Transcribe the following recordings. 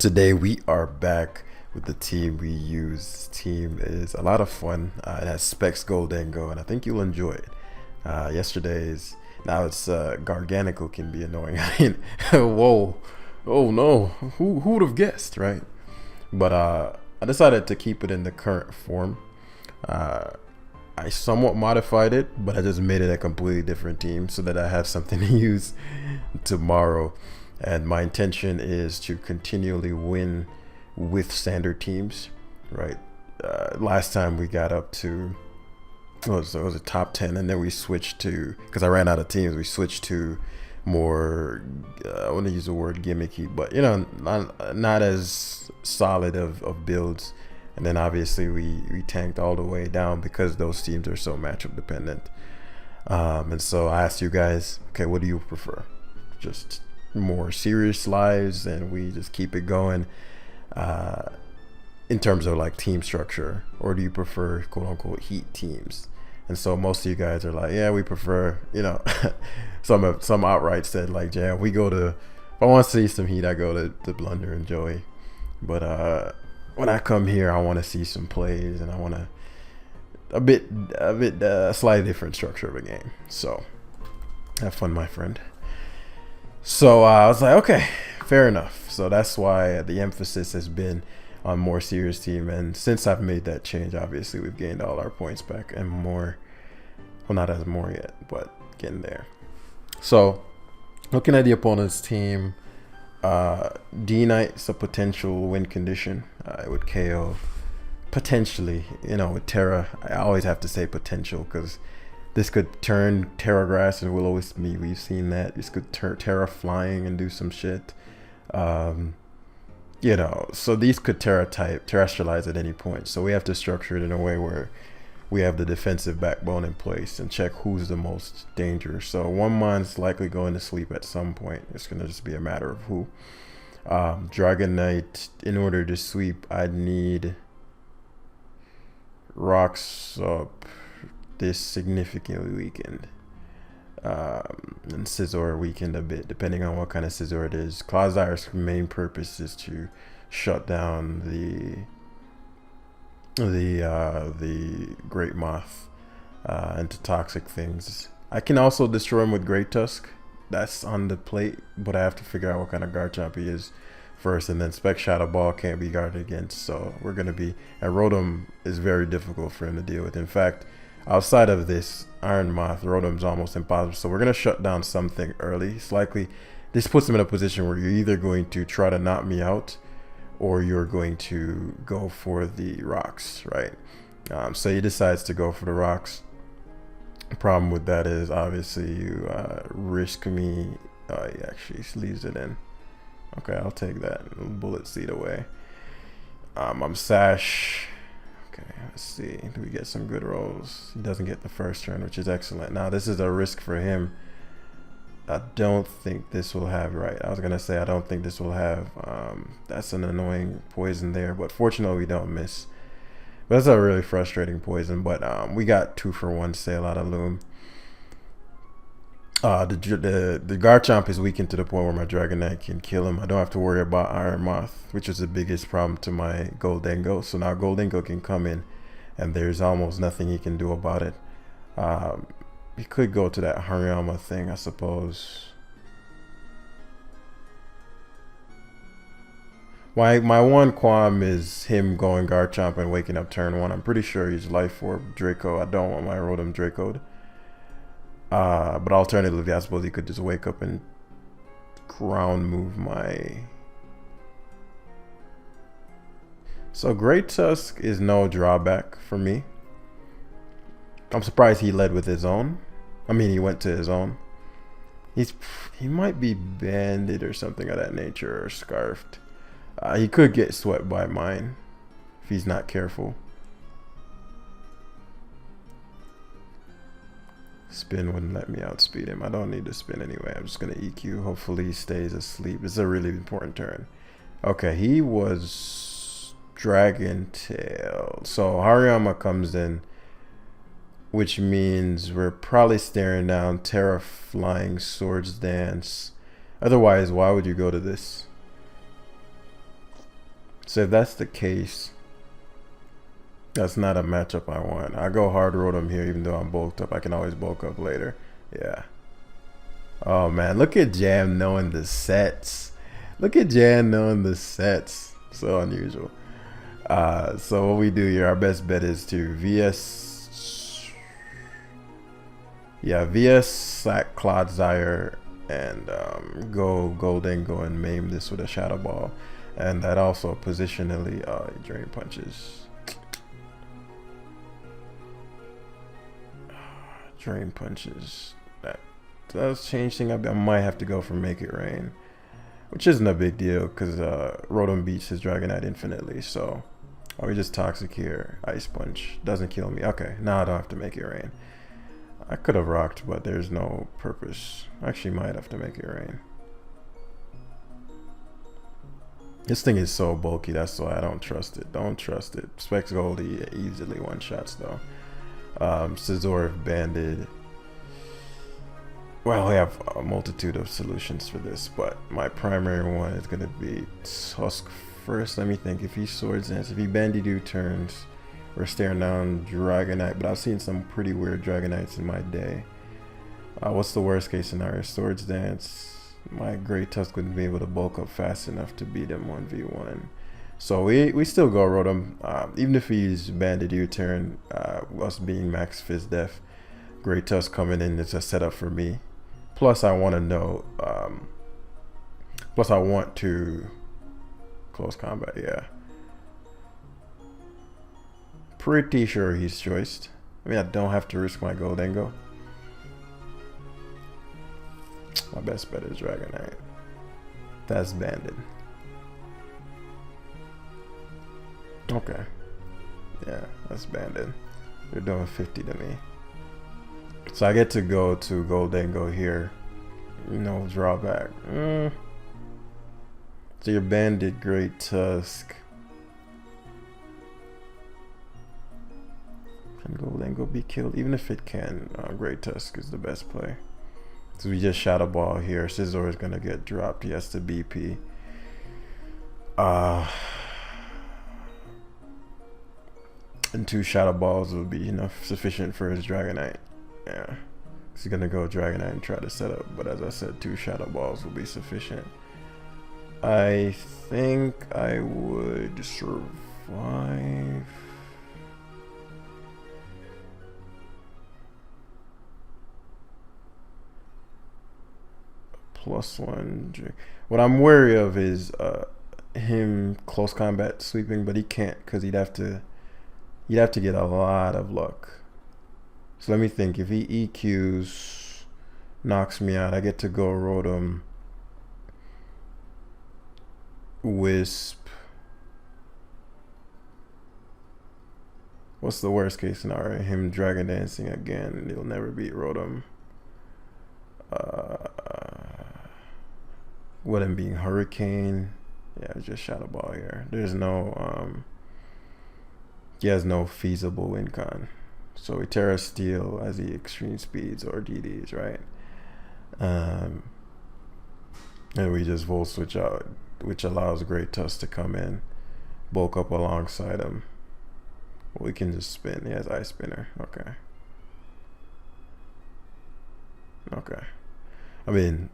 Today we are back with the team we use. This team is a lot of fun. It has Specs Goldengo, and I think you'll enjoy it. Yesterday's now it's Garganical can be annoying. I mean, whoa, oh no, who would have guessed, right? But I decided to keep it in the current form. Uh, I somewhat modified it, but I just made it a completely different team so that I have something to use tomorrow. And my intention is to continually win with standard teams, right? Last time we got up to it was a top 10, and then we switched to, because I ran out of teams, we switched to more I want to use the word gimmicky, but not as solid of builds. And then obviously we tanked all the way down because those teams are so matchup dependent. And so I asked you guys, okay, what do you prefer? Just more serious lives and we just keep it going in terms of like team structure, or do you prefer quote unquote heat teams? And so most of you guys are like, yeah, we prefer, some outright said like, Jam, we go to, if I want to see some heat, I go to Blunder and Joey. But when I come here, I want to see some plays, and I want a slightly different structure of a game. So have fun, my friend. So I was like, okay, fair enough. So that's why the emphasis has been on more serious team. And since I've made that change, obviously we've gained all our points back and more. Well, not as more yet, but getting there. So looking at the opponent's team, D-Knight's a potential win condition. It would KO potentially, with Terra. I always have to say potential because this could turn Terra Grass and Will-O-Wisp. We've seen that. This could turn Terra flying and do some shit. So these could Terra type, terrestrialize at any point. So we have to structure it in a way where we have the defensive backbone in place and check who's the most dangerous. So one mon's likely going to sleep at some point. It's going to just be a matter of who. Dragonite, in order to sweep, I'd need Rocks up this significantly weakened. And Scizor weakened a bit, depending on what kind of Scizor it is. Cloudzyre's main purpose is to shut down the Great Moth into toxic things. I can also destroy him with Great Tusk. That's on the plate, but I have to figure out what kind of Garchomp he is first, and then Spec Shadow Ball can't be guarded against. So we're gonna be, and Rotom is very difficult for him to deal with. In fact, outside of this Iron Moth, Rotom's almost impossible. So we're gonna shut down something early. It's likely this puts him in a position where you're either going to try to knock me out, or you're going to go for the rocks, right? So he decides to go for the rocks. The problem with that is obviously you risk me. He actually leaves it in. Okay, I'll take that. Bullet seed away. I'm Sash. Okay, let's see. Do we get some good rolls? He doesn't get the first turn, which is excellent. Now this is a risk for him. I don't think this will have, right, I was gonna say I don't think this will have, that's an annoying poison there, but fortunately we don't miss. But that's a really frustrating poison, but we got 2-for-1 sale out of Loom. The Garchomp is weakened to the point where my Dragonite can kill him. I don't have to worry about Iron Moth, which is the biggest problem to my Goldengo. So now Goldengo can come in and there's almost nothing he can do about it. He could go to that Hariyama thing, I suppose. My one qualm is him going Garchomp and waking up turn 1. I'm pretty sure he's Life Orb Draco. I don't want my Rotom Draco'd. But alternatively, I suppose he could just wake up and ground move my... So Great Tusk is no drawback for me. I'm surprised he led with his own. I mean, he went to his own. He might be banded or something of that nature, or scarfed. He could get swept by mine if he's not careful. Spin wouldn't let me outspeed him. I don't need to spin anyway. I'm just gonna EQ. Hopefully he stays asleep. It's a really important turn. Okay, he was Dragon Tail. So Hariyama comes in, which means we're probably staring down Terra Flying Swords Dance. Otherwise, why would you go to this? So if that's the case, that's not a matchup I want. I go hard Rotom here, even though I'm bulked up. I can always bulk up later. Yeah. Oh man, look at Jam knowing the sets. Look at Jan knowing the sets. So unusual. So what we do here, our best bet is to VS. Yeah, VS sack Clodsire and go Goldengo and maim this with a Shadow Ball. And that also positionally Drain Punches. Drain Punches. That does change thing. I might have to go for Make It Rain, which isn't a big deal because Rotom beats his Dragonite infinitely. So, are we just Toxic here? Ice Punch doesn't kill me. Okay, now I don't have to Make It Rain. I could have rocked, but there's no purpose. Actually, might have to Make It Rain. This thing is so bulky, that's why I don't trust it. Don't trust it. Specs Goldie easily one-shots though. Scizor Banded. Well, we have a multitude of solutions for this, but my primary one is going to be Tusk first. Let me think. If he Swords Dance, if he Bandido turns, we're staring down Dragonite, but I've seen some pretty weird Dragonites in my day. What's the worst case scenario? Swords Dance. My Great Tusk wouldn't be able to bulk up fast enough to beat him 1v1. So we still go Rotom. Even if he's Banded U-turn, us being Max Fizz Def, Great Tusk coming in is a setup for me. Plus I want to know, plus I want to close combat, yeah. Pretty sure he's choiced. I mean, I don't have to risk my Goldengo. My best bet is Dragonite. That's Banded. Okay. Yeah, that's Banded. You're doing 50 to me. So I get to go to Goldengo here. No drawback. So you're Banded Great Tusk. Can Goldengo be killed? Even if it can, Great Tusk is the best play. So we just Shadow Ball here. Scizor is gonna get dropped. He has to BP. And 2 Shadow Balls will be enough sufficient for his Dragonite. Yeah. He's gonna go Dragonite and try to set up, but as I said, 2 Shadow Balls will be sufficient. I think I would survive. +1. What I'm wary of is him close combat sweeping, but he can't because he'd have to get a lot of luck. So let me think. If he EQs, knocks me out, I get to go Rotom, Wisp. What's the worst case scenario? Him Dragon Dancing again. He'll never beat Rotom. What him being Hurricane. Yeah, just Shadow Ball here. There's no he has no feasible win con. So we Terra Steel as the extreme speeds or DDs, right? And we just Volt Switch out, which allows Great Tusk to come in, bulk up alongside him. We can just spin. He has Ice Spinner. Okay. Okay. I mean,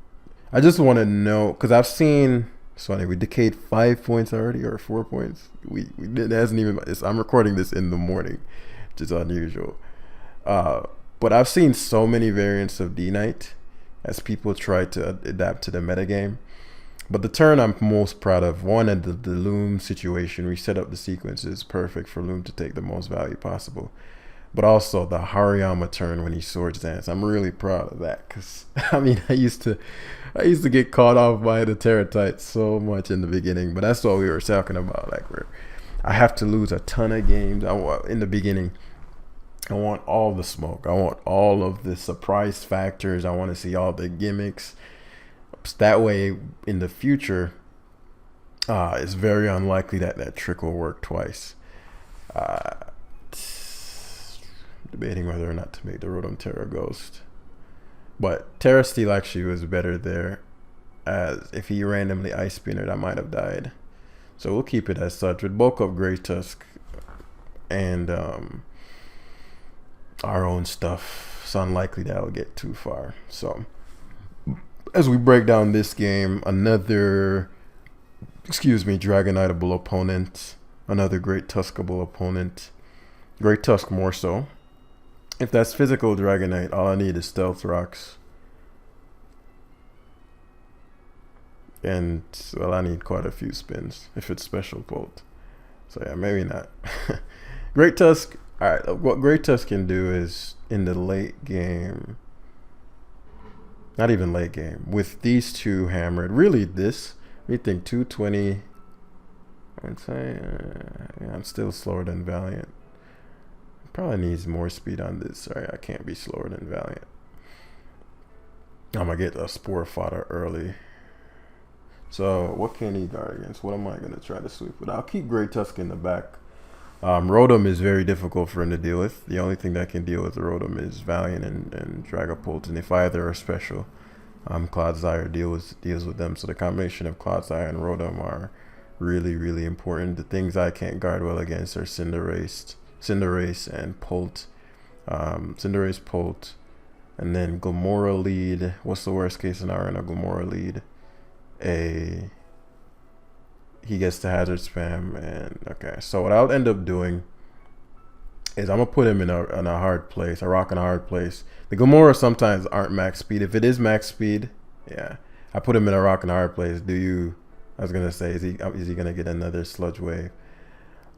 I just want to know, because I've seen, it's funny, we decayed 5 points already, or 4 points. We didn't, it hasn't even, I'm recording this in the morning, which is unusual. But I've seen so many variants of D-Knight as people try to adapt to the metagame. But the turn I'm most proud of, one, at the Loom situation, we set up the sequences perfect for Loom to take the most value possible. But also the Hariyama turn when he Swords Dance. I'm really proud of that because, I mean, I used to get caught off by the Terratite so much in the beginning. But that's what we were talking about. Like, I have to lose a ton of games. In the beginning, I want all the smoke. I want all of the surprise factors. I want to see all the gimmicks. That way, in the future, it's very unlikely that trick will work twice. Debating whether or not to make the Rotom Terra Ghost. But Terra Steel actually was better there, as if he randomly Ice Spinnered, I might have died. So we'll keep it as such. With bulk up Great Tusk and our own stuff, it's unlikely that will get too far. So as we break down this game, another, Dragoniteable opponent, another Great Tuskable opponent. Great Tusk more so. If that's physical Dragonite, all I need is Stealth Rocks. And, well, I need quite a few spins if it's Special Bolt. So, yeah, maybe not. Great Tusk, alright, what Great Tusk can do is, in the late game, not even late game, with these two hammered, really this, we think 220, I'd say, yeah, I'm still slower than Valiant. Probably needs more speed on this. Sorry, I can't be slower than Valiant. I'm gonna get a Spore Fodder early. So what can he guard against? What am I gonna try to sweep with? I'll keep Great Tusk in the back. Rotom is very difficult for him to deal with. The only thing that can deal with Rotom is Valiant and Dragapult, and if either are special, Clodsire deals with them. So the combination of Clodsire and Rotom are really, really important. The things I can't guard well against are Cinderace and Pult. Cinderace, Pult, and then Glamora lead. What's the worst case scenario in a Glamora lead? He gets the hazard spam, and okay. So what I'll end up doing is I'm gonna put him in a hard place, a rock in a hard place. The Glamora sometimes aren't max speed. If it is max speed, yeah, I put him in a rock in a hard place. I was gonna say, is he gonna get another Sludge Wave?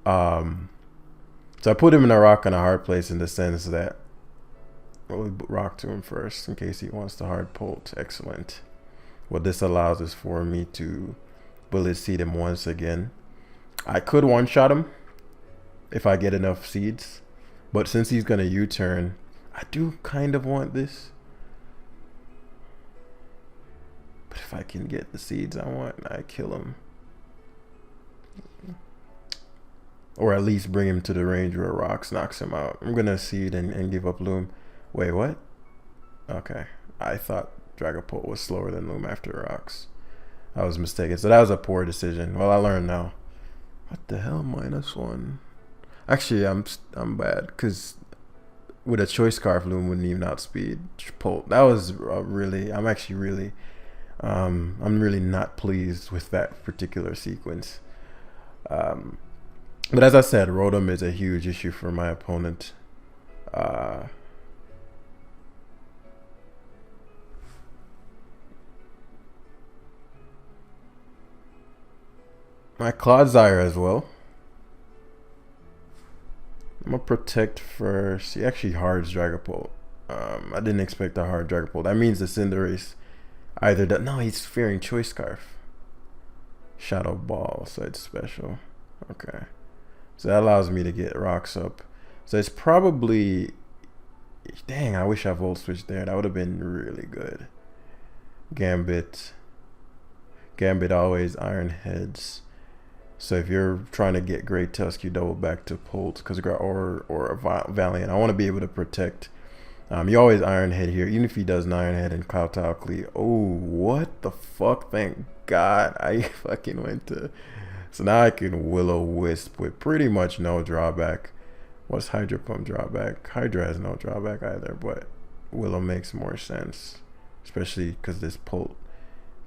So I put him in a rock and a hard place in the sense that we'll rock to him first in case he wants to hard Pult. Excellent. What this allows is for me to Bullet Seed him once again. I could one-shot him if I get enough seeds, but since he's gonna U-turn, I do kind of want this. But if I can get the seeds I want, I kill him. Or at least bring him to the range where Rocks knocks him out. I'm gonna Seed and give up Loom. Wait, what? Okay. I thought Dragapult was slower than Loom after Rocks. I was mistaken. So that was a poor decision. Well, I learned now. What the hell? -1. Actually, I'm bad because with a Choice Scarf, Loom wouldn't even outspeed Pult. That was really. I'm really not pleased with that particular sequence. But as I said, Rotom is a huge issue for my opponent. My Clodsire as well. I'm gonna protect first. He actually hards Dragapult. I didn't expect a hard Dragapult. That means the Cinderace either does. No, he's fearing Choice Scarf. Shadow Ball, so it's special. Okay. So that allows me to get Rocks up. So it's probably... Dang, I wish I Volt Switched there. That would have been really good. Gambit. Gambit always Iron Heads. So if you're trying to get Great Tusk, you double back to Pult or Valiant. I want to be able to protect. You always Iron Head here, even if he does an Iron Head and Kowtow Clee. Oh, what the fuck? Thank God I fucking went to... So now I can Will-O-Wisp with pretty much no drawback. What's Hydro Pump drawback? Hydra has no drawback either, but Willow makes more sense. Especially because this Pult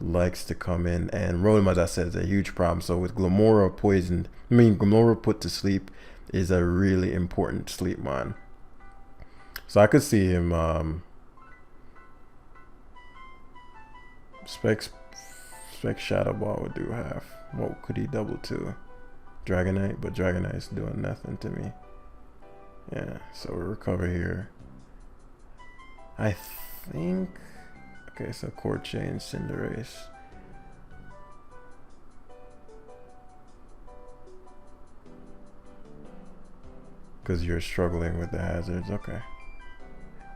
likes to come in. And Rotom, as I said, is a huge problem. So with Glamora Glamora put to sleep is a really important sleep mon. So I could see him Spec Shadow Ball would do half. What could he double to? Dragonite, but Dragonite's doing nothing to me. Yeah, so we recover here. I think... Okay, so Core Chain, Cinderace. Because you're struggling with the hazards. Okay.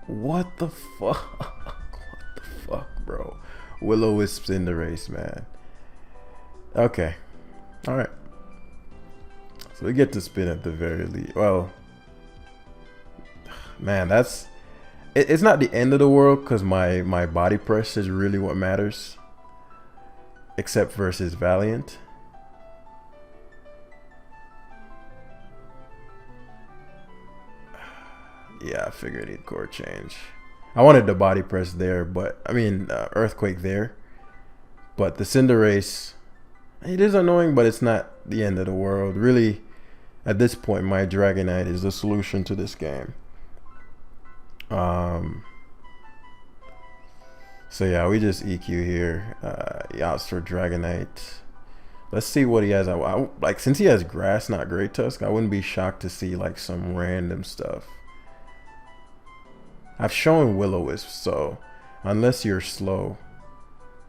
What the fuck? What the fuck, bro? Will-O-Wisp Cinderace, man. Okay. Alright. So we get to spin at the very least. Well, man, that's... It's not the end of the world because my body press is really what matters. Except versus Valiant. Yeah, I figured he'd core change. I wanted the body press there, but I mean earthquake there. But the Cinderace, it is annoying, but it's not the end of the world. Really, at this point, my Dragonite is the solution to this game. So yeah, we just EQ here. He outs for Dragonite. Let's see what he has. Like, since he has grass, not Great Tusk, I wouldn't be shocked to see like some random stuff. I've shown Will-O-Wisp, so unless you're slow,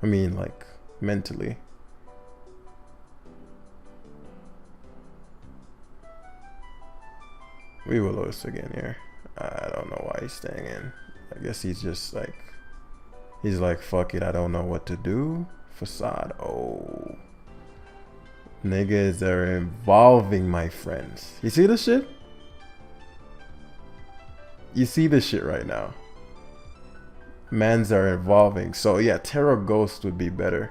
I mean like mentally. We Will-O-Wisp again here. I don't know why he's staying in. I guess he's just like, he's like, fuck it, I don't know what to do. Facade. Oh. Niggas are evolving, my friends. You see this shit? You see this shit right now. Mans are evolving. So yeah, Terra Ghost would be better.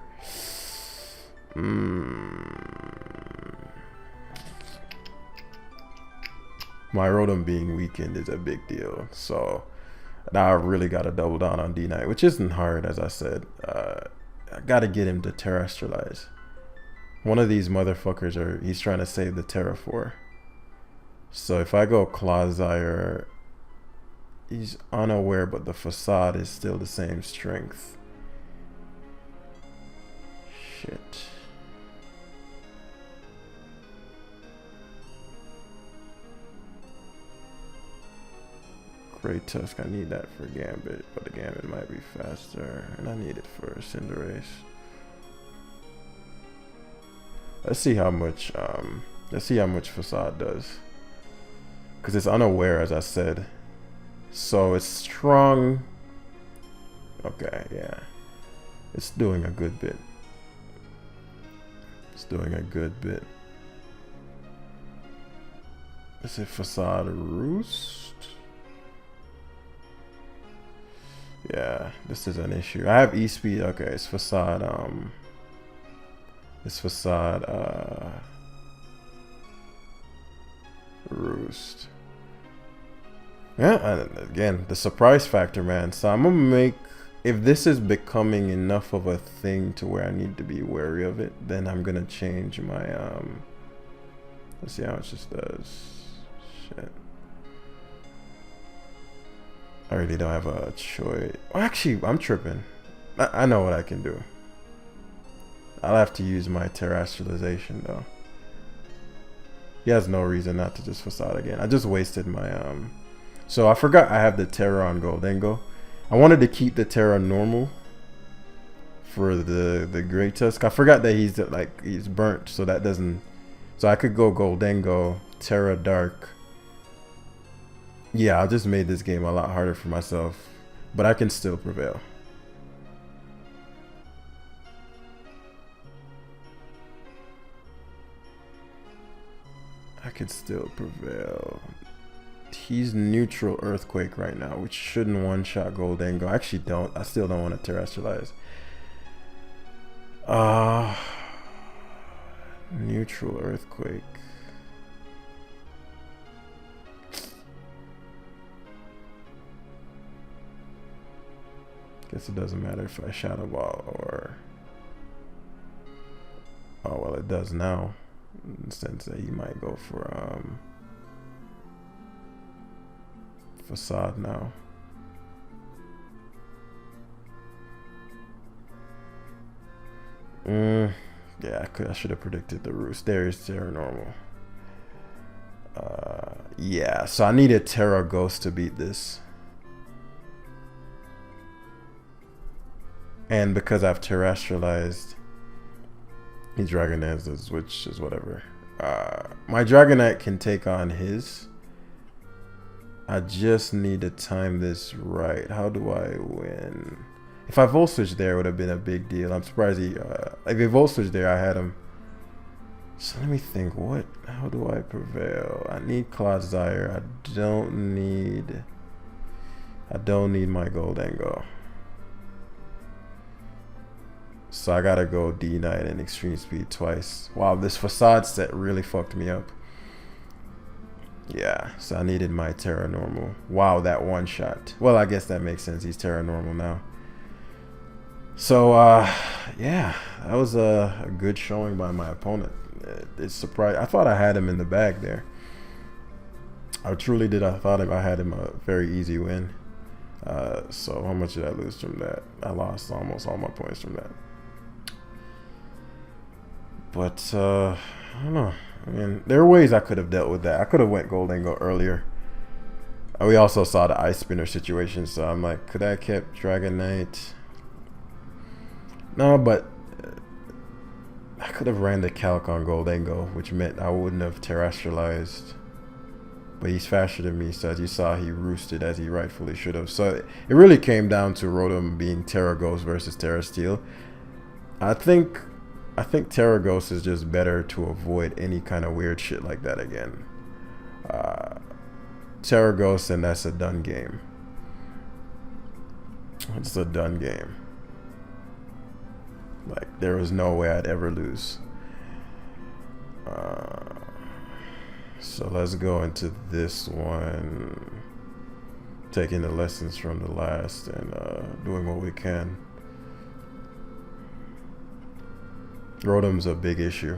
My Rotom being weakened is a big deal. So now I really got to double down on D-Knight, which isn't hard, as I said. I got to get him to terrestrialize. One of these motherfuckers he's trying to save the Terra for. So if I go Clawsire, he's unaware, but the Facade is still the same strength. Shit. Great Tusk, I need that for Gambit, but the Gambit might be faster, and I need it for Cinderace. Let's see how much Facade does, because it's unaware, as I said. So it's strong. Okay, yeah, it's doing a good bit. It's doing a good bit. Is it Facade Roost? Yeah, this is an issue. I have E-Speed. Okay, it's Facade. It's Facade. Roost. Yeah, and again, the surprise factor, man. So I'm gonna make, if this is becoming enough of a thing to where I need to be wary of it, then I'm gonna change my let's see how much this does. Shit. I really don't have a choice. Well, actually, I'm tripping. I know what I can do. I'll have to use my terrestrialization though. He has no reason not to just Facade again. I just wasted my so I forgot I have the Terra on Goldengo. I wanted to keep the Terra normal for the Great Tusk. I forgot that he's burnt, so that doesn't. So I could go Goldengo, Terra Dark. Yeah, I just made this game a lot harder for myself, but I can still prevail. I could still prevail. He's neutral Earthquake right now, which shouldn't one-shot Goldengo. I actually don't. I still don't want to terrestrialize. Neutral Earthquake. Guess it doesn't matter if I Shadow Ball or... Oh, well, it does now. In the sense that he might go for Facade now. Yeah, I should have predicted the Roost. There is Terra Normal. Yeah, so I needed Terra Ghost to beat this. And because I've terrestrialized, he Dragonizes, which is whatever. My Dragonite can take on his. I just need to time this right. How do I win? If I Volt Switch there, it would have been a big deal. I'm surprised he... if I Volt Switch there, I had him. So let me think. How do I prevail? I need Clawsire. I don't need my Goldengo. So I gotta go D-Knight and Extreme Speed twice. Wow, this Facade set really fucked me up. Yeah, so I needed my Terra Normal. Wow, that one shot. Well, I guess that makes sense. He's Terra Normal now. So, yeah, that was a good showing by my opponent. It's surprised. I thought I had him in the bag there. I truly did. I thought I had him a very easy win. So how much did I lose from that? I lost almost all my points from that. But I don't know. I mean, there are ways I could have dealt with that. I could have went Gold Angle earlier. We also saw the Ice Spinner situation, so I'm like, could I have kept Dragonite? No, but I could have ran the Calc on Gold Angle, which meant I wouldn't have terrestrialized. But he's faster than me, so as you saw, he roosted as he rightfully should have. So it really came down to Rotom being Terra Ghost versus Terra Steel. I think Terra Ghost is just better to avoid any kind of weird shit like that again. Terra Ghost, and that's a done game. It's a done game. Like, there was no way I'd ever lose. So let's go into this one, taking the lessons from the last and doing what we can. Rotom's a big issue.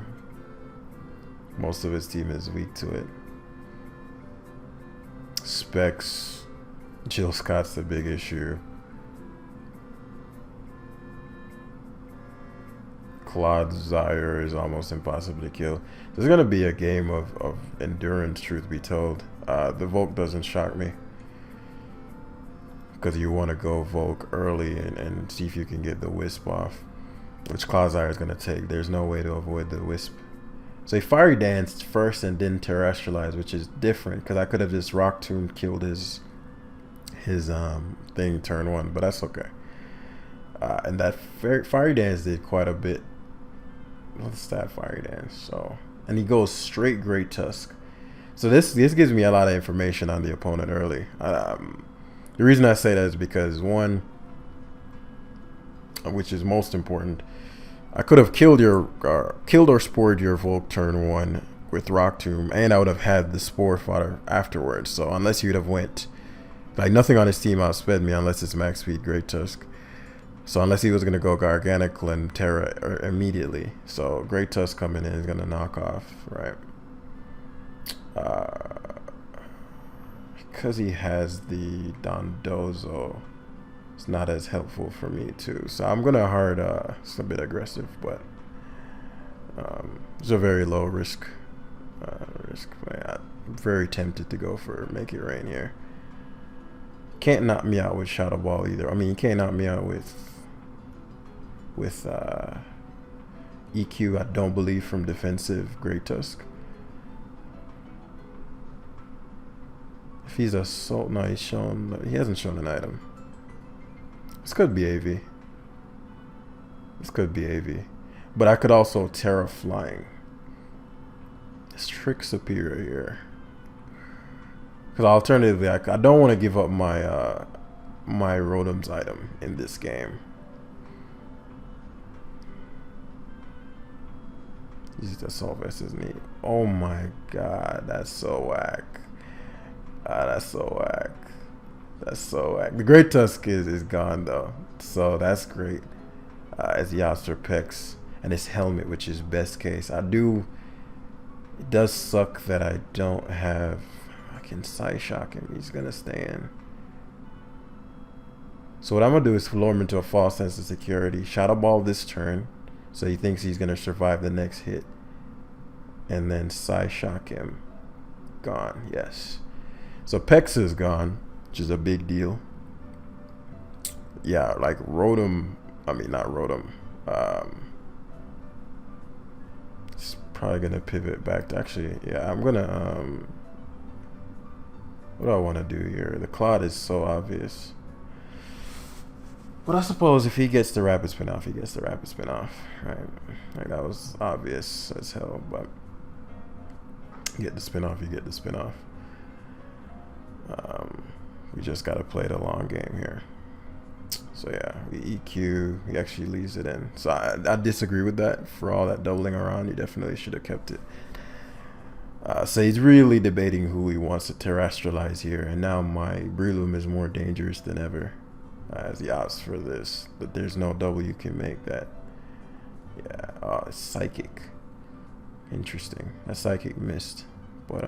Most of his team is weak to it. Specs, Jill Scott's the big issue. Claude Zyre is almost impossible to kill. There's going to be a game of endurance, truth be told. The Volk doesn't shock me, because you want to go Volk early and see if you can get the Wisp off, which Claude Zyre is going to take. There's no way to avoid the Wisp. So he Fiery Danced first and then Terrestrialized, which is different, because I could have just Rock Tomb killed his thing turn one, but that's okay. And that Fiery Dance did quite a bit. What's that Fiery Dance? So, and he goes straight Great Tusk. So this gives me a lot of information on the opponent early. The reason I say that is because, one, which is most important, I could have killed or spored your Volk turn one with Rock Tomb, and I would have had the Spore fodder afterwards. So unless you'd have went, like, nothing on his team outsped me unless it's max speed Great Tusk. So unless he was going to go Garganical and Terra immediately. So Great Tusk coming in is going to knock off, right? Because he has the Dondozo, it's not as helpful for me too. So I'm going to hard, it's a bit aggressive, but it's a very low risk. I'm very tempted to go for Make It Rain here. Can't knock me out with Shadow Ball either. I mean, you can't knock me out with EQ, I don't believe, from defensive Great Tusk. If he's a Assault, no, he hasn't shown an item. This could be AV. This could be AV. But I could also Terra Flying. It's Trick Superior here. Because alternatively, I don't want to give up my my Rotom's item in this game. Use the Assault Vest is neat. Oh my god, that's so whack. That's so whack. That's so whack. The Great Tusk is gone though, so that's great. As Yasser Pex and his helmet, which is best case. It does suck that I don't have. I can Side Shock him. He's gonna stay in. So what I'm gonna do is lure him into a false sense of security. Shadow Ball this turn, so he thinks he's gonna survive the next hit, and then Side Shock him. Gone. Yes. So Pex is gone, which is a big deal. Yeah, like Rotom. I mean, not Rotom. It's probably gonna pivot back to, actually, yeah, I'm gonna what do I want to do here? The Claude is so obvious. But I suppose if he gets the Rapid Spin off, he gets the Rapid Spin off, right? Like, that was obvious as hell, but you get the spin off, you get the spin off. We just got to play the long game here. So yeah, we EQ, he actually leaves it in. So I disagree with that. For all that doubling around, you definitely should have kept it. So he's really debating who he wants to terrestrialize here, and now my Breloom is more dangerous than ever as he opts for this. But there's no double you can make that. Yeah, it's psychic. Interesting. That psychic missed, but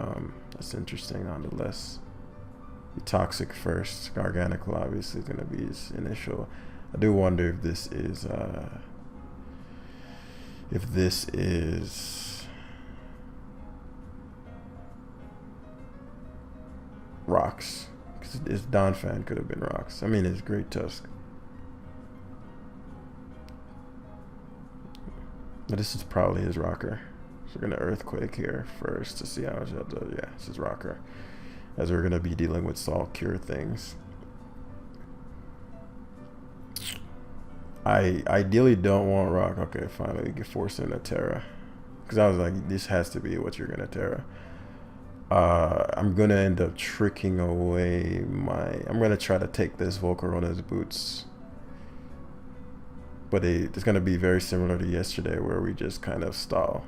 that's interesting nonetheless. Be toxic first. Garganical obviously is gonna be his initial. I do wonder if this is rocks, because his Donphan could have been rocks. I mean, it's Great Tusk. But this is probably his rocker. So we're gonna Earthquake here first to see how much that does. Yeah, this is rocker. As we're gonna be dealing with Salt Cure things. I ideally don't want rock. Okay, finally we can force in a Terra. Because I was like, this has to be what you're gonna Terra. I'm gonna end up tricking away I'm gonna try to take this Volcarona's boots. But it's gonna be very similar to yesterday where we just kind of stall.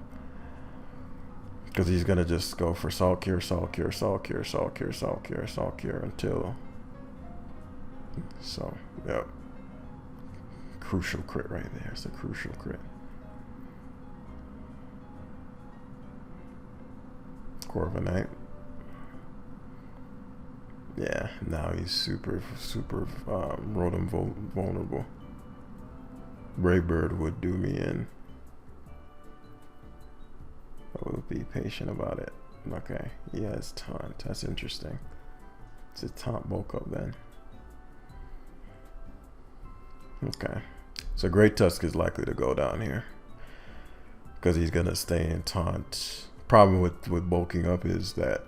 Because he's gonna just go for Salt Cure, Salt Cure, Salt Cure, Salt Cure, Salt Cure, Salt Cure until. So, yep. Crucial crit right there. It's a crucial crit. Corviknight. Yeah, now he's super Rotom vulnerable. Braybird would do me in. I will be patient about it. Okay, he has taunt. That's interesting. It's a taunt bulk up then. Okay, so Great Tusk is likely to go down here because he's gonna stay in taunt. Problem with bulking up is that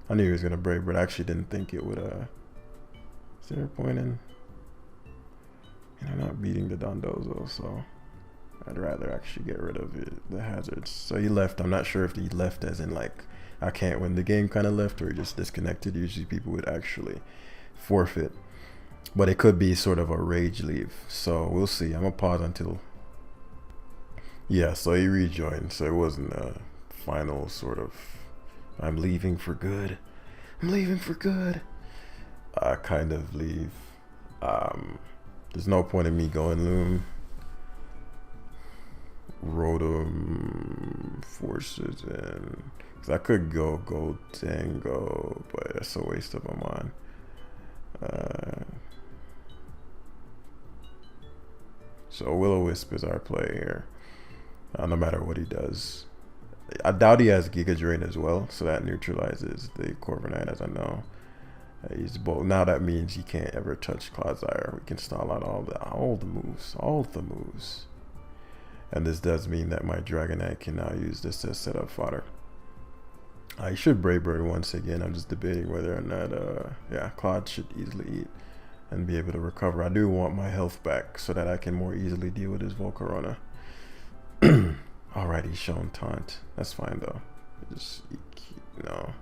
I knew he was gonna Brave, but I actually didn't think it would. Is there a point in? Not beating the Dondozo, so I'd rather actually get rid of the hazards. So he left. I'm not sure if he left as in like I can't win the game kind of left, or he just disconnected. Usually people would actually forfeit, but it could be sort of a rage leave. So we'll see. I'm gonna pause until. Yeah, so he rejoined. So it wasn't a final sort of I'm leaving for good. I'm leaving for good. I kind of leave. There's no point in me going Loom. Rotom forces in. Because I could go Tango, but that's a waste of a mon. So Will-O-Wisp is our play here. No matter what he does. I doubt he has Giga Drain as well, so that neutralizes the Corviknight, as I know. He's both. Now that means he can't ever touch Clodsire. We can stall out all the moves. And this does mean that my Dragonite can now use this as setup fodder. I should Brave Bird once again. I'm just debating whether or not yeah, Clod should easily eat and be able to recover. I do want my health back so that I can more easily deal with his Volcarona. Alright, he's shown taunt. That's fine though. Just no.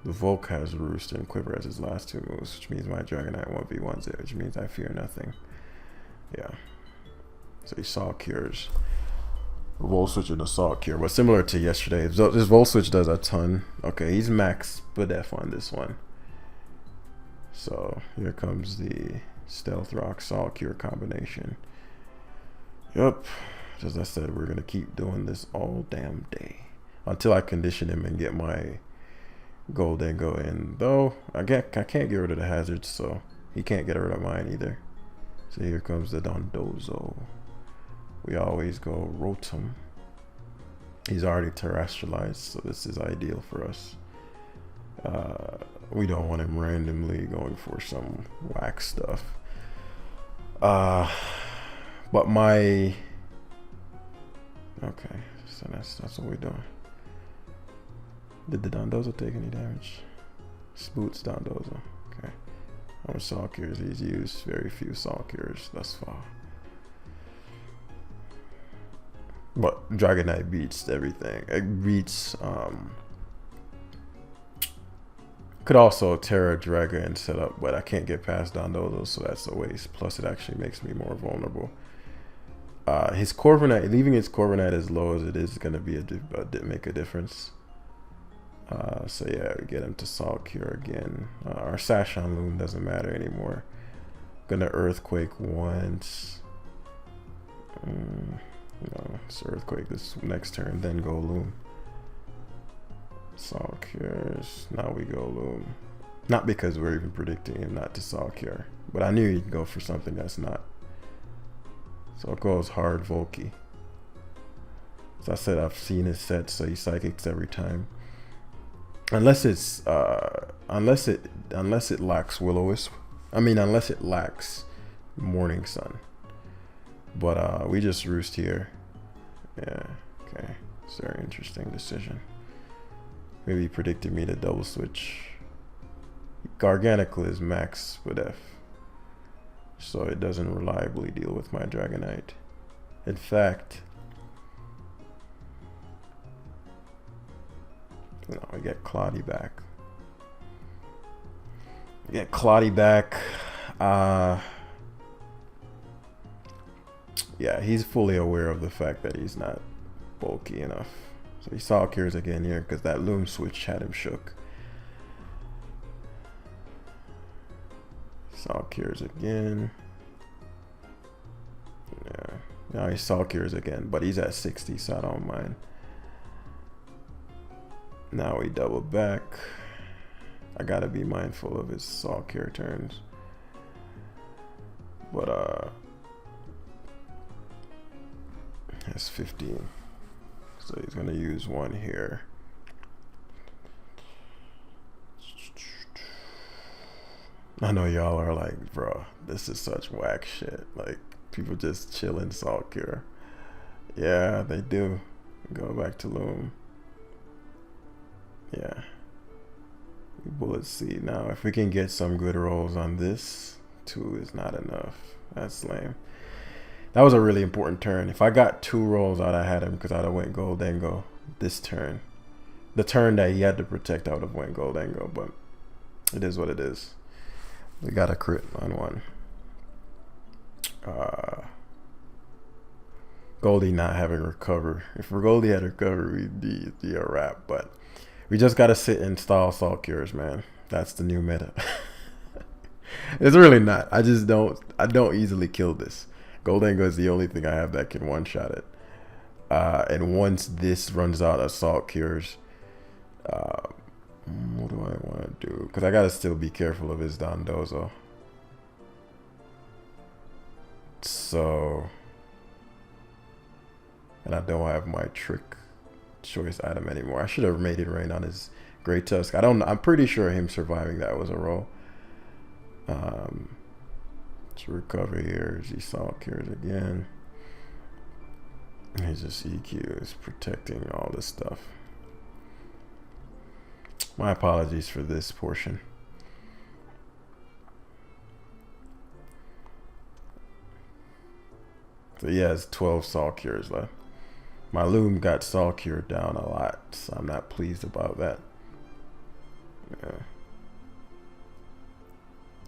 The Volk has Roost and Quiver as his last two moves, which means my Dragonite 1v1s it, which means I fear nothing. Yeah. So he Salt Cures. Volt Switch and Assault Cure, but similar to yesterday, this Volt Switch does a ton. Okay, he's max Spadef on this one. So here comes the Stealth Rock Salt Cure combination. Yep. As I said, we're gonna keep doing this all damn day until I condition him and get my Goldengo in. Though I can't get rid of the hazards, so he can't get rid of mine either. So here comes the Dondozo. We always go Rotom. He's already terrestrialized, so this is ideal for us. We don't want him randomly going for some whack stuff. But my okay, so that's what we're doing. Did the Dondozo take any damage? Spoots Dondozo. Okay. How much Salt Cures he's used? Very few Salt Cures thus far. But Dragonite beats everything. It beats Could also Terra Draga and set up, but I can't get past Dondozo, so that's a waste. Plus, it actually makes me more vulnerable. His Corviknight, leaving his Corviknight as low as it is going to be make a difference. So yeah, we get him to Salt Cure again. Our Sashon Loom doesn't matter anymore. Gonna Earthquake once. No, it's Earthquake this next turn, then go Loom. Salt Cures. Now we go Loom. Not because we're even predicting him not to Salt Cure, but I knew he'd go for something that's not. So it goes hard Volky. As I said, I've seen his sets, so he psychics every time. Unless it's unless it lacks Will-O-Wisp. I mean, unless it lacks Morning Sun. But we just roost here. Yeah, okay. It's a very interesting decision. Maybe he predicted me to double switch. Garganacl is max with F, so it doesn't reliably deal with my Dragonite. In fact, no, I get Cloddy back. Yeah, he's fully aware of the fact that he's not bulky enough. So he Salt Cures again here because that Loom switch had him shook. Salt Cures again. Yeah, now he Salt Cures again, but he's at 60, so I don't mind. Now we double back. I gotta be mindful of his Salt Cure turns. But that's 15. So he's gonna use one here. I know y'all are like, bro, this is such whack shit. Like, people just chilling Salt Cure. Yeah, they do. Go back to Loom. Yeah. Bullet Seed. Now, if we can get some good rolls on this, 2 is not enough. That's lame. That was a really important turn. If I got 2 rolls out, I had him because I'd have went Goldengo this turn. The turn that he had to protect, I would have went Goldengo, but it is what it is. We got a crit on one. Goldie not having recover. If Goldie had recover, we'd be a wrap, but we just gotta sit and stall Salt Cures, man. That's the new meta. It's really not. I don't easily kill this. Goldengo is the only thing I have that can one-shot it. And once this runs out of Salt Cures, what do I want to do? Because I gotta still be careful of his Dondozo. So, and I don't have my trick choice item anymore. I should have made it rain on his Great Tusk. I'm pretty sure him surviving that was a roll. To recover here, he Salt Cures again. He's just EQ is protecting all this stuff. My apologies for this portion. So he has 12 Salt Cures left. My Loom got Salt Cure down a lot, so I'm not pleased about that. Yeah.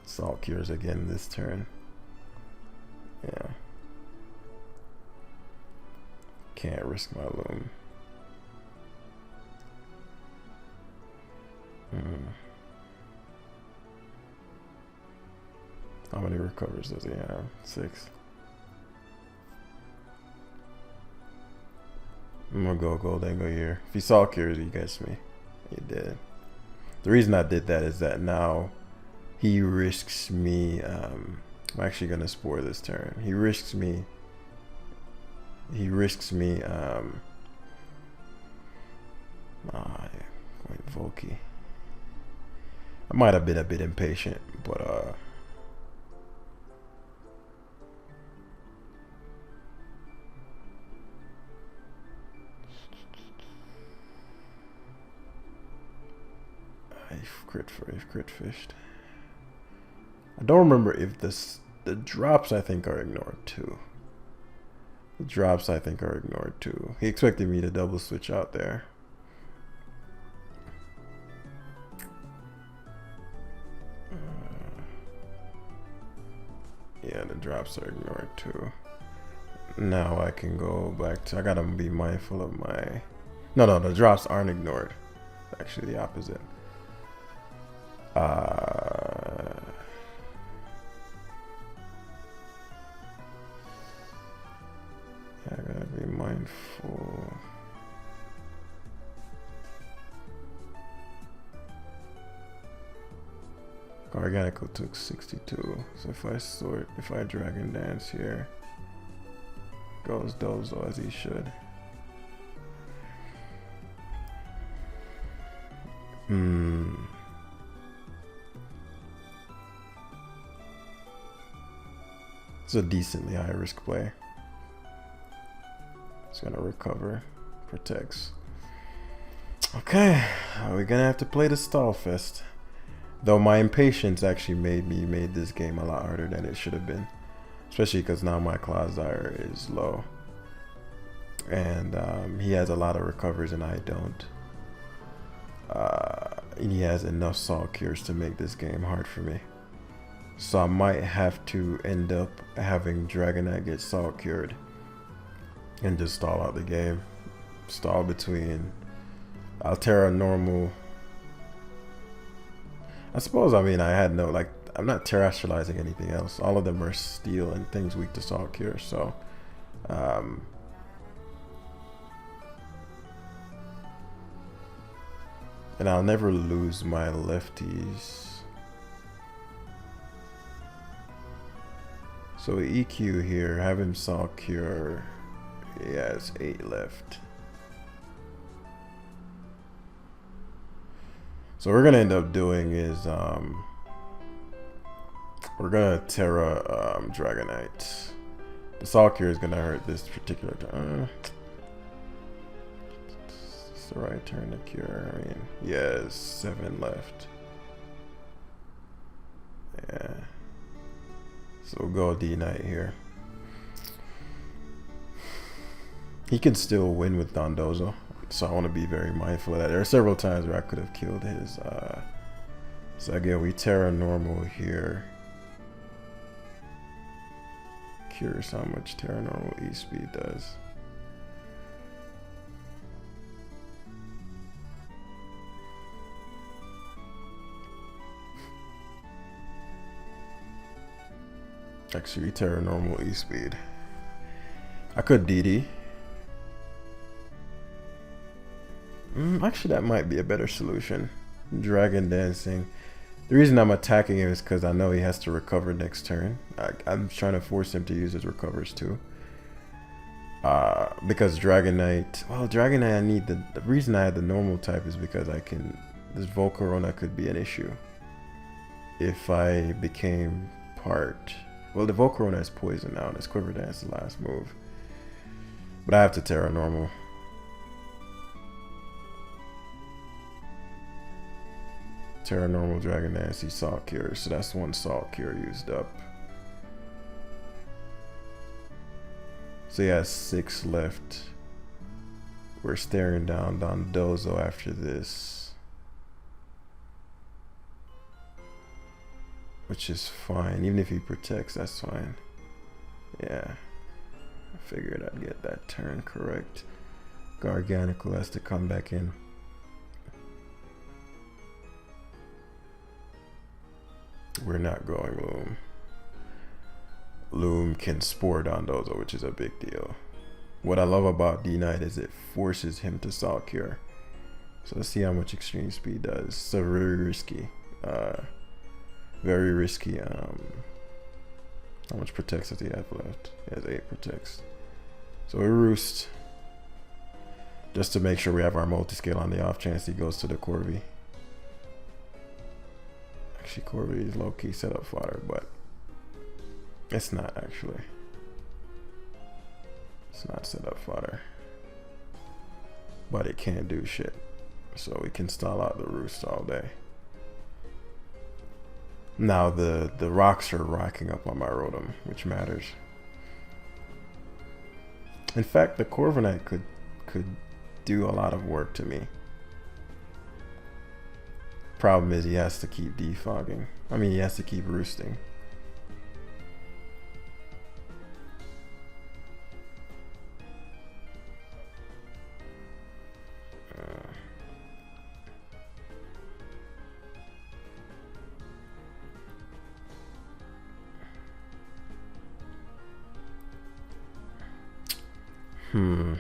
Salt Cures again this turn. Yeah. Can't risk my Loom. How many recovers does he have? 6. I'm gonna go Goldengo here. If he Salt Cures, he gets me. He did. The reason I did that is that now he risks me. I'm actually gonna Spore this turn. He risks me. Going Volky. I might have been a bit impatient, but I've crit fished. I don't remember if the drops I think are ignored too. The drops I think are ignored too. He expected me to double switch out there. Yeah, the drops are ignored too. Now I can go back to, I gotta be mindful of my, no, the drops aren't ignored. Actually the opposite. I gotta be mindful. Organical took 62. So if I Dragon Dance here, goes Dozo as he should. It's a decently high risk play. It's gonna recover, protects. Okay, we're gonna have to play the stall fest. Though my impatience actually made this game a lot harder than it should have been. Especially because now my Clodsire is low. And he has a lot of recovers and I don't. And he has enough Salt Cures to make this game hard for me. So I might have to end up having Dragonite get Salt Cured. And just stall out the game. Stall between Altera normal. I suppose, I mean, I had no, like, I'm not terrestrializing anything else. All of them are steel and things weak to Salt Cure, so. And I'll never lose my lefties. So EQ here, have him Salt Cure. He has 8 left. So what we're gonna end up doing is we're gonna Terra Dragonite. The Salt Cure is gonna hurt this particular turn. It's the right turn to cure. I mean, yeah, 7 left. Yeah. So we'll go D-Knight here. He can still win with Dondozo. So I want to be very mindful of that. There are several times where I could have killed his. So again, we Terra normal here. Curious how much Terra normal E-Speed does. Actually, Terra normal E-Speed. I could DD. Actually, that might be a better solution. Dragon Dancing. The reason I'm attacking him is because I know he has to recover next turn. I'm trying to force him to use his recovers too. Because Dragonite, well, Dragonite, I need the reason I had the normal type is because I can, this Volcarona could be an issue. If I became part, well, the Volcarona is poison now, and it's Quiver Dance the last move. But I have to Terra normal. Terra normal Dragon Dance, he Salt Cure, so that's one Salt Cure used up. So he has 6 left. We're staring down Dondozo after this, which is fine. Even if he protects, that's fine. Yeah, I figured I'd get that turn correct. Garganical has to come back in. We're not going Loom. Loom can Spore Dondozo, which is a big deal. What I love about D-Knight is it forces him to Salt Cure. So let's see how much Extreme Speed does. So very risky. Very risky. How much protects does he have left? He has 8 protects. So we Roost. Just to make sure we have our multi-scale on the off chance he goes to the Corvi. Actually, Corvi is low-key setup fodder, but it's not actually. It's not setup fodder. But it can't do shit. So we can stall out the Roost all day. Now the rocks are racking up on my Rotom, which matters. In fact, the Corviknight could do a lot of work to me. Problem is he has to keep defogging. I mean, he has to keep roosting. I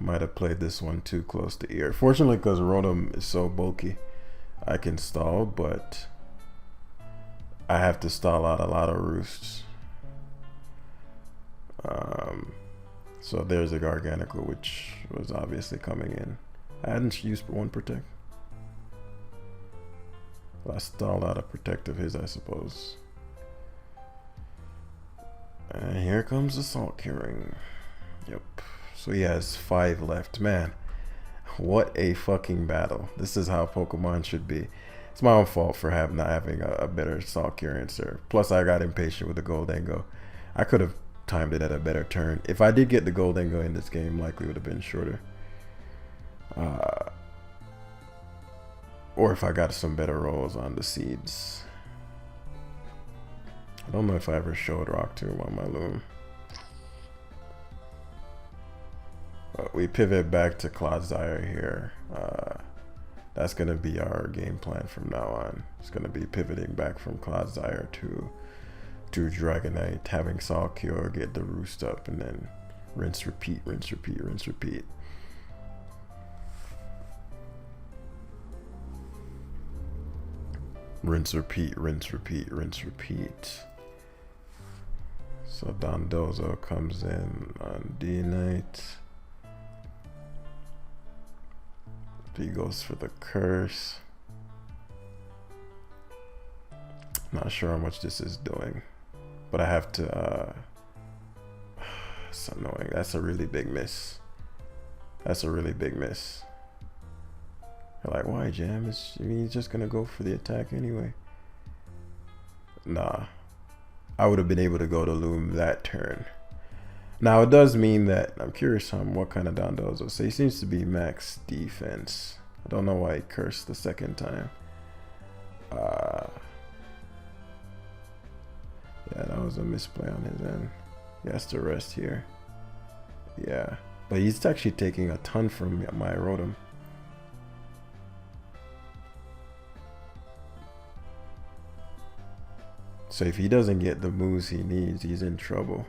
might have played this one too close to ear. Fortunately, because Rotom is so bulky, I can stall, but I have to stall out a lot of roosts. So there's a Garganacl, which was obviously coming in. I hadn't used one protect. Well, I stalled out a protect of his, I suppose. And here comes the Salt Curing. Yep. So he has 5 left. Man, what a fucking battle. This is how Pokemon should be. It's my own fault for not having a better Salt Curing serve. Plus, I got impatient with the Goldengo. I could have timed it at a better turn. If I did get the Goldengo in this game, likely would have been shorter. Or if I got some better rolls on the seeds. I don't know if I ever showed Rock Tomb on my Loom. But we pivot back to Clodsire here. That's going to be our game plan from now on. It's going to be pivoting back from Clodsire to Dragonite, having Salt Cure, get the roost up, and then rinse, repeat, rinse, repeat, rinse, repeat. Rinse, repeat, rinse, repeat, rinse, repeat. So Dondozo comes in on D-Night. He goes for the curse. Not sure how much this is doing, but I have to, it's annoying. That's a really big miss. That's a really big miss. You're like, why, Jam? I mean, he's just gonna go for the attack anyway. Nah. I would have been able to go to Loom that turn. Now, it does mean that I'm curious on what kind of Dondozo. So he seems to be max defense. I don't know why he cursed the second time. Yeah, that was a misplay on his end. He has to rest here. Yeah. But he's actually taking a ton from my Rotom. So if he doesn't get the moves he needs, he's in trouble.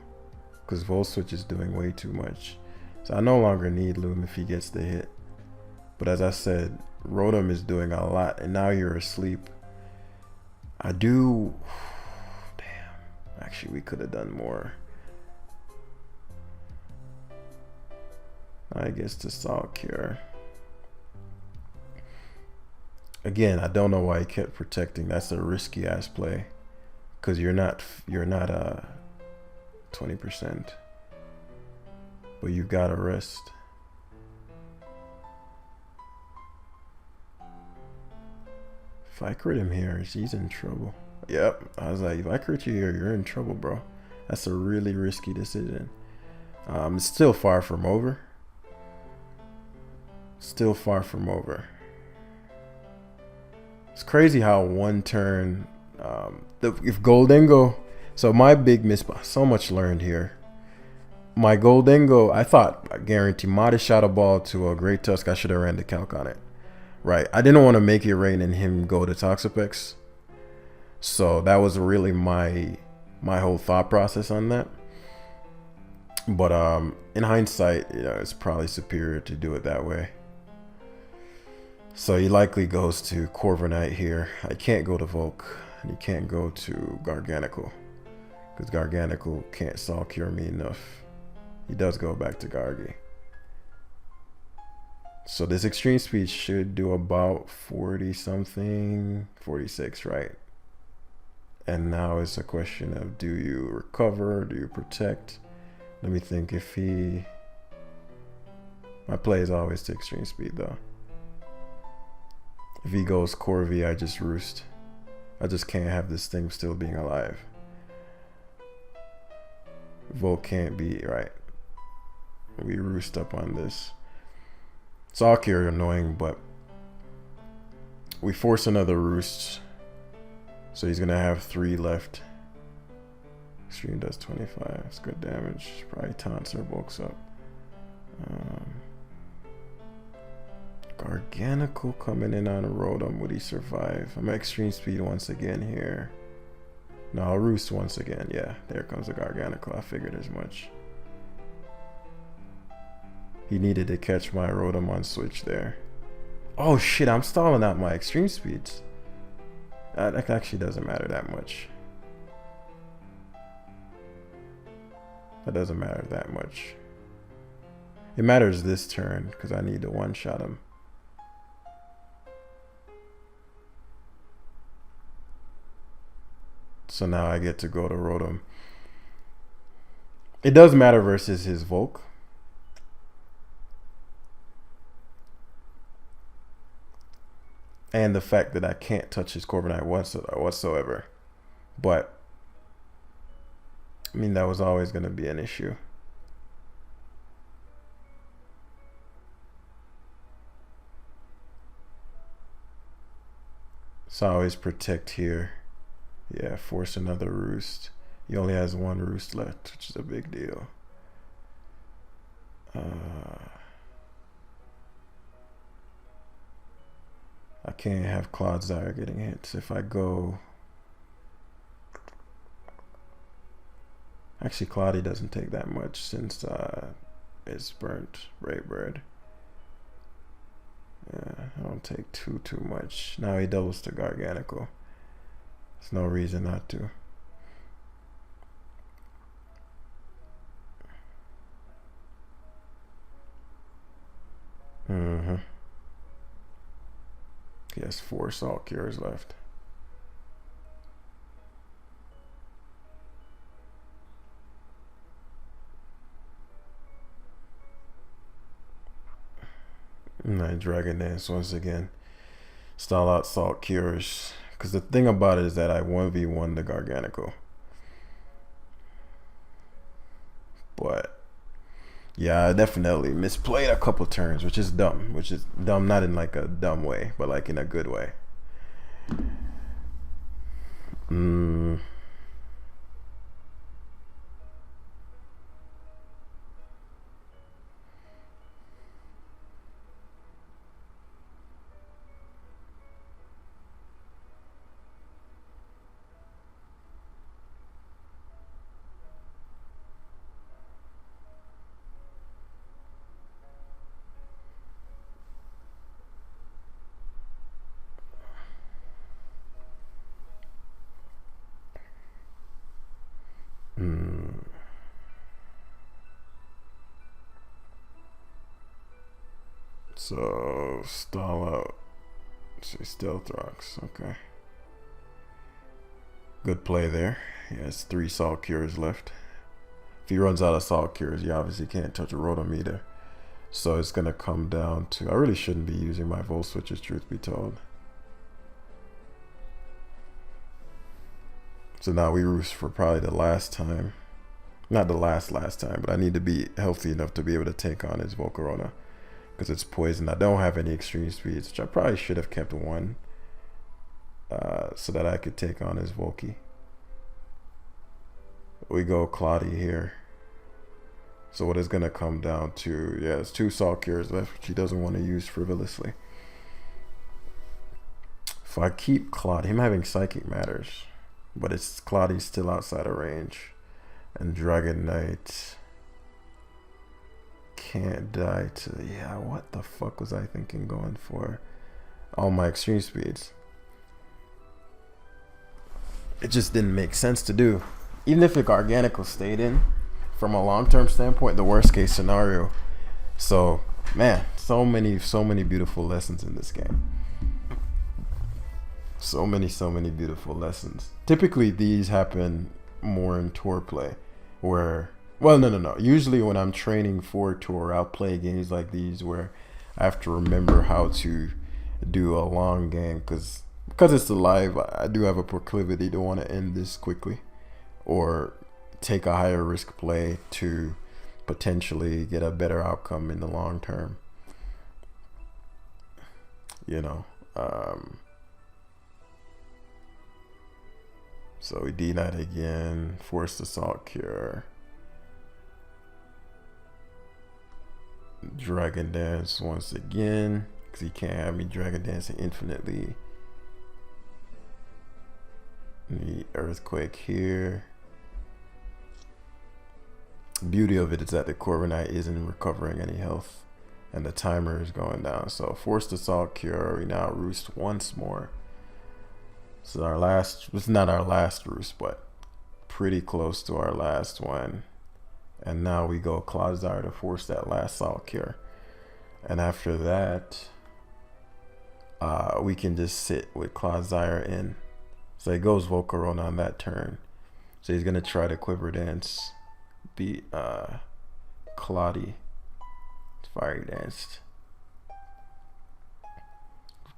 Because Volt Switch is doing way too much. So I no longer need Loom if he gets the hit. But as I said, Rotom is doing a lot. And now you're asleep. I do... Damn. Actually, we could have done more. I guess to Salt Cure. Again, I don't know why he kept protecting. That's a risky ass play. Because you're not 20%, but you gotta rest. If I crit him here, he's in trouble. Yep, I was like, if I crit you here, you're in trouble, bro. That's a really risky decision. It's still far from over. Still far from over. It's crazy how one turn. If Goldengo, so my big miss, so much learned here. My Goldengo, I thought, I guarantee, might have shot a ball to a Great Tusk. I should have ran the calc on it. Right. I didn't want to make it rain and him go to Toxapex. So that was really my whole thought process on that. But in hindsight, it's probably superior to do it that way. So he likely goes to Corviknight here. I can't go to Volk. And he can't go to Garganacl. Because Garganacl can't Salt Cure me enough. He does go back to Gargi. So this Extreme Speed should do about 40 something. 46, right? And now it's a question of, do you recover? Do you protect? Let me think. If he... My play is always to Extreme Speed though. If he goes Corvi, I just roost. I just can't have this thing still being alive. Volt can't be right. We roost up on this. Salt Cure annoying, but we force another roost. So he's gonna have 3 left. Extreme does 25. It's good damage. Probably taunts or bulks up. Garganacl coming in on a Rotom. Would he survive? I'm at Extreme Speed once again here. No, Roost once again. Yeah, there comes the Garganacl. I figured as much. He needed to catch my Rotom switch there. Oh shit, I'm stalling out my extreme speeds. That actually doesn't matter that much. That doesn't matter that much. It matters this turn because I need to one-shot him. So now I get to go to Rotom. It does matter versus his Volk. And the fact that I can't touch his Corviknight whatsoever. But, I mean, that was always going to be an issue. So I always protect here. Yeah, force another Roost. He only has one Roost left, which is a big deal. I can't have Clodsire getting hits. If I go... Actually, Cloudy doesn't take that much since it's burnt Raybird. Yeah, I don't take too much. Now he doubles to Garganacl. There's no reason not to. He has 4 Salt Cures left. And I Dragon Dance once again. Stall out Salt Cures. Because the thing about it is that I 1v1 the Garganacl. But yeah, I definitely misplayed a couple turns, which is dumb. Which is dumb, not in like a dumb way, but like in a good way. So stall out. Say Stealth Rocks. Okay. Good play there. He has 3 Salt Cures left. If he runs out of Salt Cures, you obviously can't touch a Rotom either. So it's gonna come down to, I really shouldn't be using my Volt Switches, truth be told. So now we Roost for probably the last time. Not the last time, but I need to be healthy enough to be able to take on his Volcarona. Because it's poison. I don't have any extreme speeds, which I probably should have kept 1. So that I could take on his Volky. We go Cloudy here. So what is going to come down to, yeah, it's 2 Salt Cures left, which he doesn't want to use frivolously. If I keep Cloudy, him having Psychic matters. But it's Cloudy's still outside of range. And Dragonite can't die to, yeah, what the fuck was I thinking going for? All my extreme speeds. It just didn't make sense to do. Even if the Garganacl stayed in, from a long-term standpoint, the worst case scenario. So, man, so many beautiful lessons in this game. So many beautiful lessons. Typically, these happen more in tour play, where, well, no. Usually when I'm training for tour, I'll play games like these where I have to remember how to do a long game, because it's live. I do have a proclivity to want to end this quickly, or take a higher risk play to potentially get a better outcome in the long term. You know, so we D-Knight again, force the Salt Cure. Dragon Dance once again, because he can't have me Dragon Dancing infinitely. The Earthquake here. Beauty of it is that the Corviknight isn't recovering any health, and the timer is going down. So Forced Assault Cure. We now roost once more. This is our last. It's not our last roost, but pretty close to our last one. And now we go Clodsire to force that last Assault Cure. And after that, we can just sit with Clodsire in. So he goes Volcarona on that turn. So he's gonna try to Quiver Dance, beat Claudie. Fiery Danced,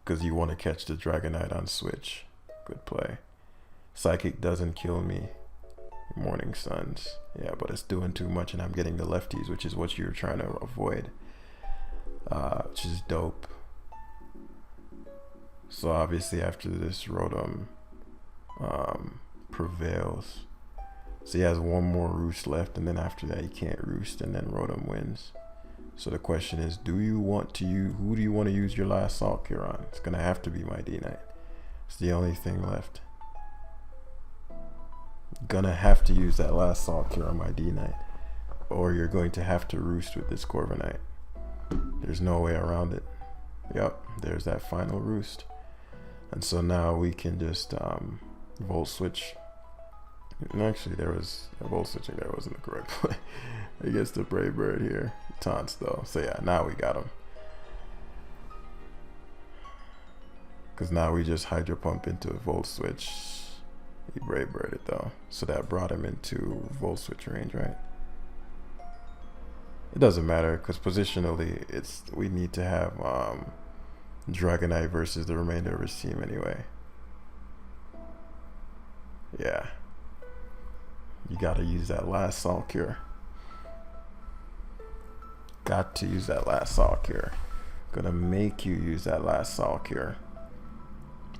because you want to catch the Dragonite on switch. Good play. Psychic doesn't kill me. Morning Suns. Yeah, but it's doing too much, and I'm getting the lefties, which is what you're trying to avoid. Which is dope. So obviously after this, Rotom prevails. So he has one more roost left, and then after that he can't roost, and then Rotom wins. So the question is, who do you want to use your last Assault Cure on? It's gonna have to be my D-Knight. It's the only thing left. Gonna have to use that last Assault Cure on my D-Knight, or you're going to have to roost with this Corviknight. There's no way around it. Yep, there's that final roost. And so now we can just Volt Switch. And actually, there was a Volt Switching there wasn't the correct play. He gets the Brave Bird here. Taunts though. So yeah, now we got him. Because now we just Hydro Pump into a Volt Switch. He Brave Birded though. So that brought him into Volt Switch range, right? It doesn't matter because positionally we need to have Dragonite versus the remainder of his team anyway. Yeah. You gotta use that last Assault Cure. Got to use that last Assault Cure. Gonna make you use that last Assault Cure.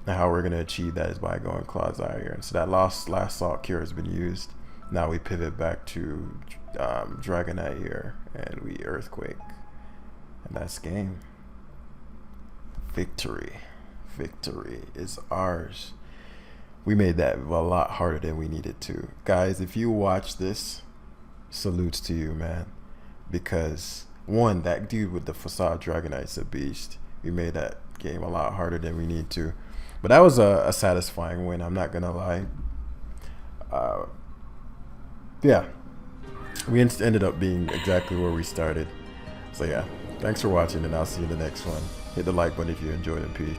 Now how we're gonna achieve that is by going Clodsire here. So that last Assault Cure has been used. Now we pivot back to Dragonite here, and we Earthquake. And that's game. Victory. Victory is ours. We made that a lot harder than we needed to. Guys, if you watch this, salutes to you, man. Because, one, that dude with the Facade Dragonite's a beast. We made that game a lot harder than we need to. But that was a satisfying win, I'm not going to lie. Yeah. We ended up being exactly where we started. So, yeah. Thanks for watching, and I'll see you in the next one. Hit the like button if you enjoyed it. Peace.